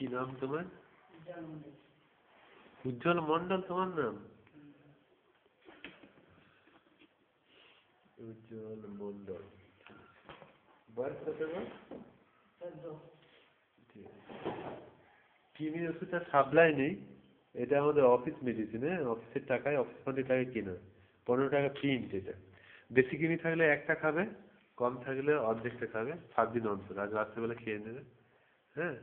কি নাম তোমার? উজ্জ্বল মন্ডল তোমার নাম? উজ্জ্বল মন্ডল। বয়স কত? কৃমি ওষুধটা সাপ্লাই নেই, এটা আমাদের অফিস মেডিসিন, হ্যাঁ, অফিসের টাকায়, অফিস ফান্ডের টাকায় কেনা। 15 টাকা প্রিন্ট এটা। বেশি কৃমি থাকলে একটা খাবে, কম থাকলে অর্ধেকটা খাবে 7 দিন অন্তর, আজ রাত্রেবেলা খেয়ে নেবে, হ্যাঁ।